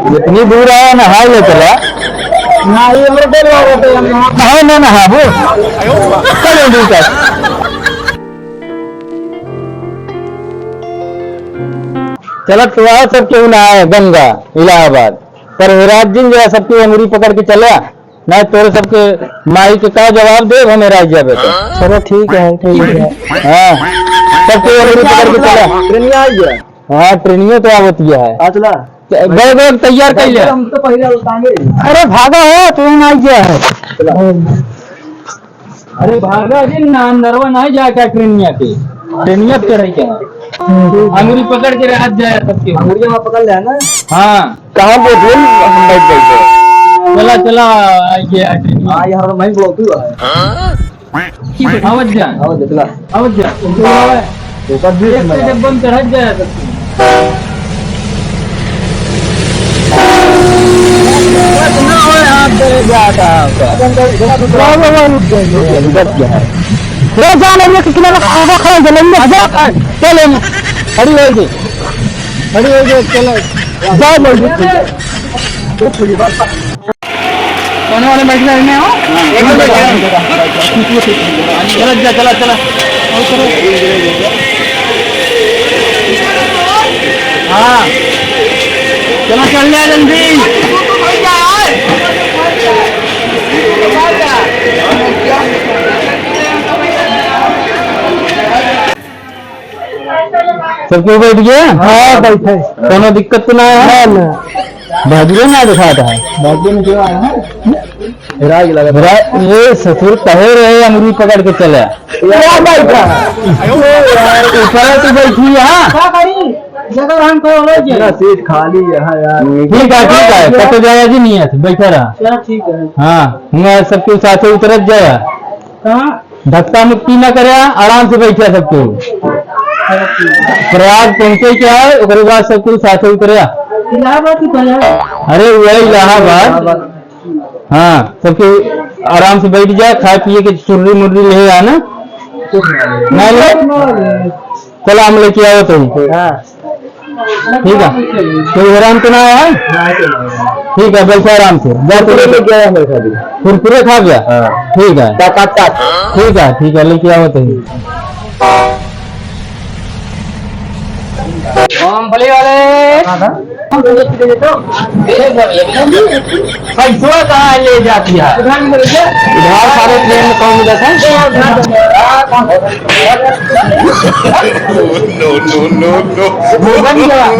इतनी दूर आया नहा ले चला नहा ना नहा वो चलो दूर तक। चला तो सब क्यों ना है गंगा इलाहाबाद पर विराट जी जो सबकी अंगुरी पकड़ के चला नहीं तोरे सबके माई के क्या जवाब दे हमें राज्य पे। चलो ठीक है हाँ सबके अंगुरी पकड़ के चला ट्रेनिया आई है। हाँ ट्रेनिया तो आवतिया है चला बैग तैयार कर लिया हम तो पहले उतांगे। अरे भागा हो ट्रेन आई गया है। अरे भागा जी ना अंदरवा नहीं जाएगा ट्रेनिया के ट्रेनिया पे रह क्या अंगुरी पकड़ के रात जाए सबके अंगुरी वहाँ पकड़ लिया ना। हाँ कहाँ पे ट्रेन हम बैठ गए चला चला ये ट्रेन हाँ यहाँ मैं ब्लॉक हुआ आवाज जा आवाज जा जब बंद चढ़ जाए कोने वाले बैठने रहने हो चला चला चला हाँ चला चल जाए जल्दी सबको बैठ गया। हाँ बैठे कोनो दिक्कत तो ना है भाजरे ना दिखाता है भाजरे में क्यों आया है ये ससुर कहे रहे अंगुरी पकड़ के चले ऊपर तो बैठी है जगह हम सीट खाली है यार। ठीक है पता जाया जी नहीं है बैठा रहा ठीक है। हाँ मैं सबके साथ उतरत जाया धक्का मुक्की न करे आराम से बैठा सबको प्रयाग पहुंचे क्या है उसके बाद सबको साथ उतरिया अरे वही इलाहाबाद। हाँ सबके आराम से बैठ जाए खाए पिए के चुर्री मुर्री ले आना नहीं ले चला हम लेके आओ तो ठीक है कोई आराम तो ना है ठीक है बैठा आराम से कुरकुरे खा गया ठीक है लेके आओ तो भले वाले पैसा कहाँ ले जाती है इधर सारे ट्रेन में कौन मिला था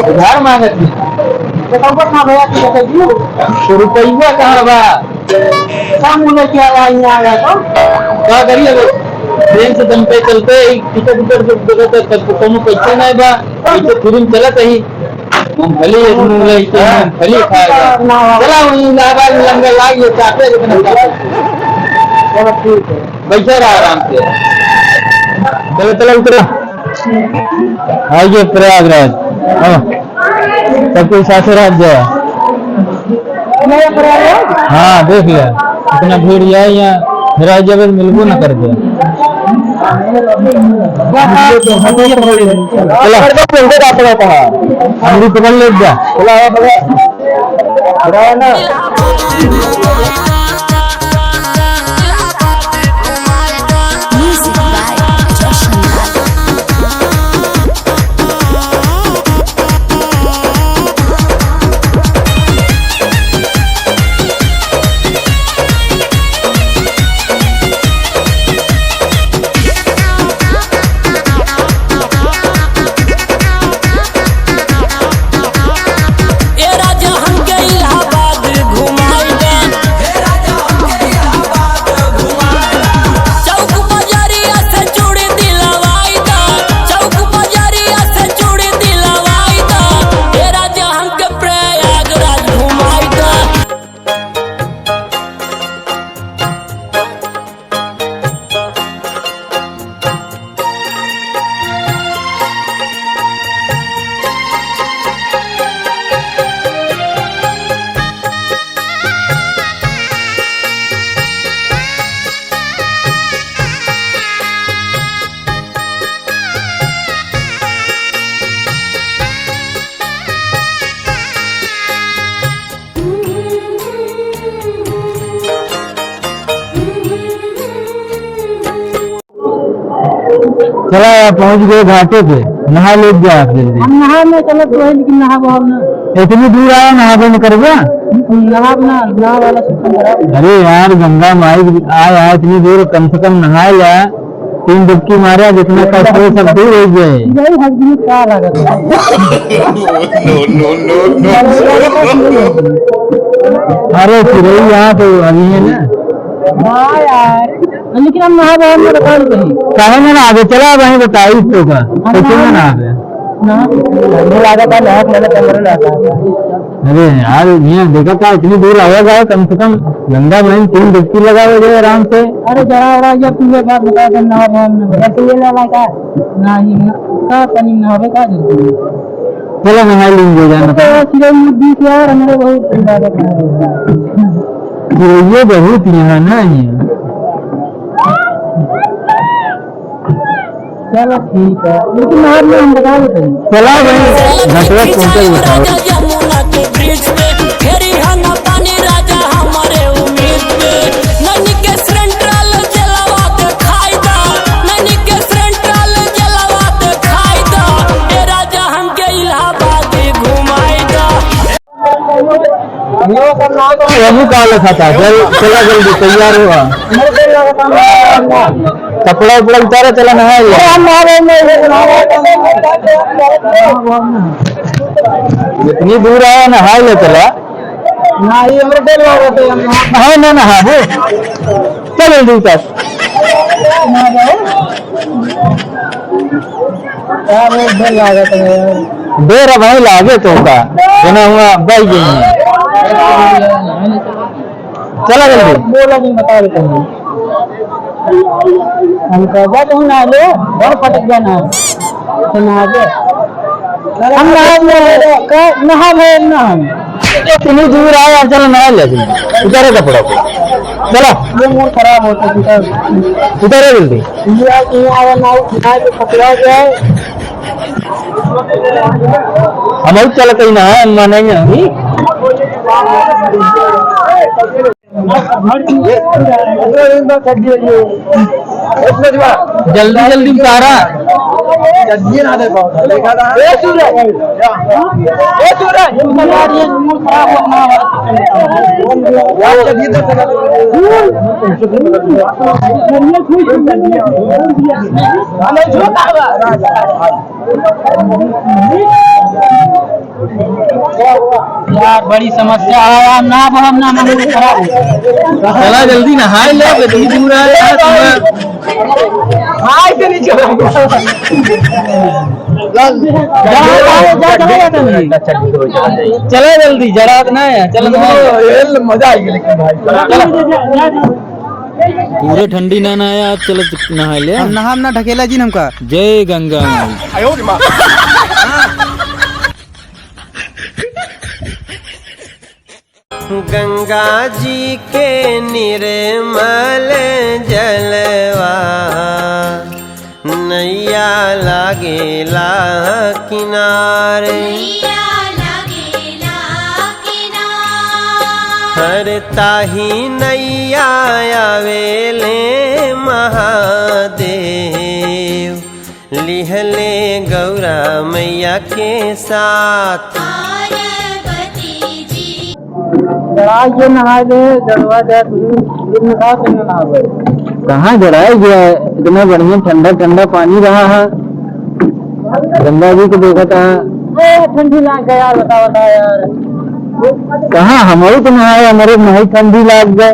उधार मांगती रुपया कहाँ बा क्या करिए ट्रेन से दम पे चलते टिकट उतर कोनो पैसा नहीं बा पैसे फिल्म चलत ही मूंगफली मूंगफली खाएगा चला इलाहाबाद लंगर लाग चाहते बैठे रहा आराम से चलो चलो उतरा आइए प्रयागराज सबके साथ रात जाए। हाँ देख लिया इतना भीड़ यहाँ मेरा जब मिलबो न कर दिया अंगुरी पकड़ ले जा चला पहुंच गए घाटे पे, नहा ले गया आप जल्दी। हम नहा में चलो तो है, लेकिन नहा बहुत ना इतनी दूर आया, नहा नहीं कर गया नहा नहा वाला सिस्टम। अरे यार गंगा माई आया इतनी दूर, कम से कम नहा लिया, 3 डुबकी मारा, जितना कष्ट हो सब दूर हो गए। क्या लागत अरे फिर यहाँ तो अभी है ना। हाँ यार, लेकिन हम नहा बहुत में बता दें कहे ना ना आगे चला वहीं बताई तो का कैसे ना ना आगे लागत है। अरे यार यहाँ देखा था इतनी दूर आएगा, कम से कम गंगा बहन 3 डुबकी लगा हो जाए आराम से। अरे जरा हो रहा तुझे बात बता दे, नहा बहुत ना पानी नहावे का चलो नहा लेंगे जाना यार, हमारे बहुत ये बहुत यहाँ ना है। चलो ठीक है, लेकिन आज में हम बता देते हैं। चला भाई घटवा पहुंचे बताओ। यमुना के ब्रिज पे फेरी हना पानी राजा हमारे उम्मीद पे, ननी के सेंट्रल जलवा दे खाइदा, ननी के सेंट्रल जलवा दे खाइदा, ए राजा हमके इलाहाबाद घुमाइदा। यही काल खाता चला जल्दी तैयार हुआ, कपड़ा उपड़ा उतारा चला नहा। इतनी दूर आया नहा ले चला नहा ना नहा चल जल्दी तक देर भाई लागे तो का बना हुआ बाई गई चला जल्दी बोला नहीं बता देते हैं हम कहा तो ना ले और फटक जाना नहा दे हम नहा ना हम इतनी दूर आया चलो नहा ले उतारे कपड़ा को चलो ये मूड खराब होता है उतारे जल्दी कपड़ा जाए हम चल कहीं ना मानेंगे अभी जल्दी जल्दी उतारा यार बड़ी समस्या है ना, हम ना खराब चला जल्दी नहा ले इतनी दूर चलो जल्दी जरा ना चलो मजा आएगी लेकिन भाई पूरे ठंडी ना नहाया, चलो नहा ले हम नहा ना ढकेला जी हमका। जय गंगा गंगा जी के निर्मल जलवा नैया लागेला किनारे, हर ताही नैया आवेले महादेव, लिहले गौरा मैया के साथ कहाँ जड़ाया गया है, इतना बढ़िया ठंडा ठंडा पानी रहा है। गंगा जी को देखा था ठंडी लाग गया, बता बता यार कहाँ हमारे तो नहाए, हमारे नहीं ठंडी लाग गए,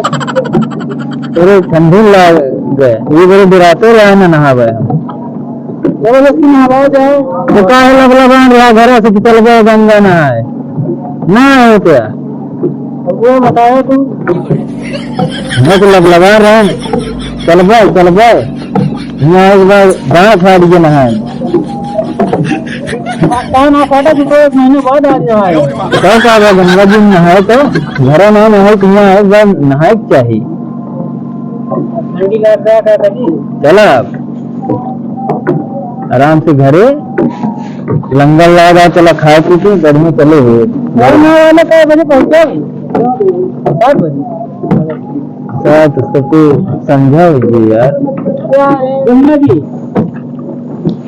अरे ठंडी लाग गए ये बड़े डराते रहे ना नहा गए जबरदस्ती नहा जाए तो क्या लबलबान रहा घर से चल गए गंगा नहाए ना है क्या वो बताओ तुम मैं तो लबलबा रहे चल भाई यहाँ एक बार दांत फाड़ के नहाए महीने बाद आ जाए गंगा जी नहाए तो घर ना नहाए तो यहाँ एक बार नहाए चाहिए। चला आराम से घरे लंगर लगा चला खाए पी के गर्मी चले हुए वाले कै बजे पहुंचे 8 बजे सबको समझा यार गंगा जी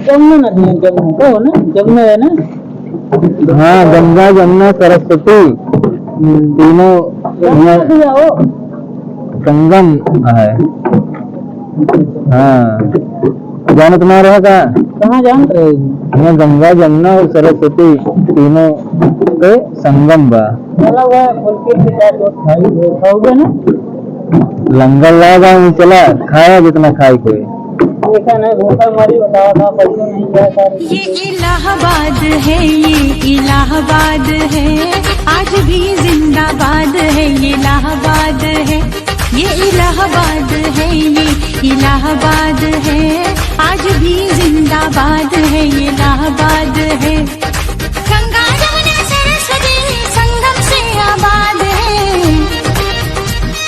जमुना नदी है, जमुना तो हो ना, जमुना है ना। हाँ, गंगा जमुना सरस्वती तीनों यहाँ संगम है। हाँ, जान तुम्हारा है कहाँ जान रहे? यहाँ गंगा जमुना और सरस्वती तीनों के संगम बा। लंगर लगा नहीं चला, खाया जितना खाई कोई। देखा नहीं, भूखा मारी बताया था, पैसे नहीं गया। ये इलाहाबाद है, ये इलाहाबाद है, आज भी जिंदाबाद है, ये इलाहाबाद है, ये इलाहाबाद है, ये इलाहाबाद है, आज भी जिंदाबाद है, ये इलाहाबाद है। गंगा जमुना सरस्वती संगम से आबाद है,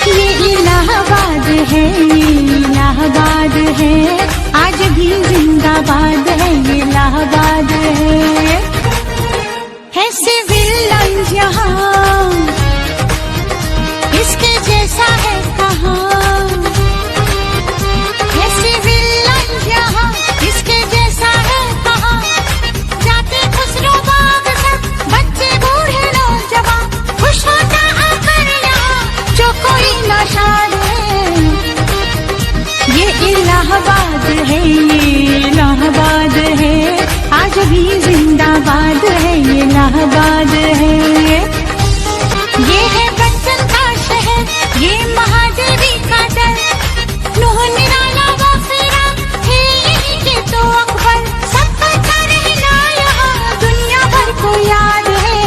ये इलाहाबाद है, ये इलाहाबाद है, आज भी जिंदाबाद है, ये इलाहाबाद है सिविल लाइंस यहाँ, इसके जैसा है कहाँ, है सिविल लाइंस यहाँ, इसके जैसा है कहाँ, जाते खुसरो बाग सब, बच्चे बूढ़े नौजवान, खुश होता आकर यहाँ, जो कोई नाशाद है। ये इलाहाबाद है, ये इलाहाबाद है, आज भी जिंदाबाद है, ये इलाहाबाद है। ये है बच्चन का शहर, ये महादेवी का दर, नूह निराला वाफिरा है यही के तो अकबर, सबका रहना यहाँ दुनिया भर को याद है।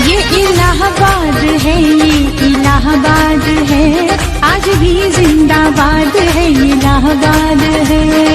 ये इलाहाबाद है, ये इलाहाबाद है, आज भी जिंदाबाद है, ये इलाहाबाद है।